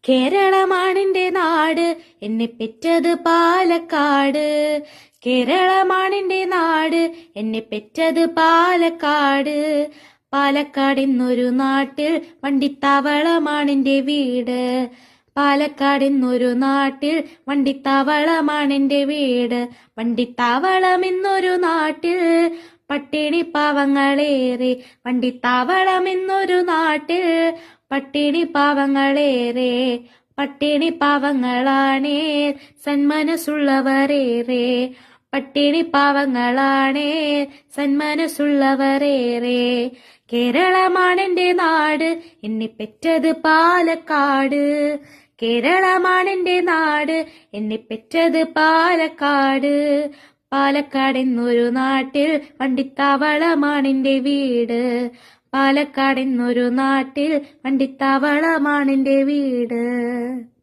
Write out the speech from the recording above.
കേരളമാണെന്റെ നാട്, എന്നെ പെറ്റത് പാലക്കാട്. കേരളമാണെന്റെ നാട്, എന്നെ പെറ്റത് പാലക്കാട്. പാലക്കാട് എന്നൊരു നാട്ടിൽ വണ്ടിത്താവളമാണെന്റെ വീട്. പാലക്കാട് എന്നൊരു നാട്ടിൽ വണ്ടിത്താവളമാണെന്റെ വീട്. വണ്ടിത്താവളം എന്നൊരു നാട്ടിൽ പട്ടിണി പാവങ്ങളേറെ. വണ്ടിത്താവളം എന്നൊരു നാട്ടിൽ പട്ടിണി പാവങ്ങളേറെ. പട്ടിണി പാവങ്ങളാണേ സന്മനസ്സുള്ളവരേറെ. പട്ടിണി പാവങ്ങളാണേ സന്മനസ്സുള്ളവരേറെ. കേരളമാണെന്റെ നാട്, എന്നെ പെറ്റത് പാലക്കാട്. കേരളമാണെന്റെ നാട്, എന്നെ പെറ്റത് പാലക്കാട്. പാലക്കാട് എന്നൊരു നാട്ടിൽ വണ്ടിത്താവളമാണെന്റെ വീട്. പാലക്കാട് എന്നൊരു നാട്ടിൽ വണ്ടിത്താവളമാണെന്റെ വീട്.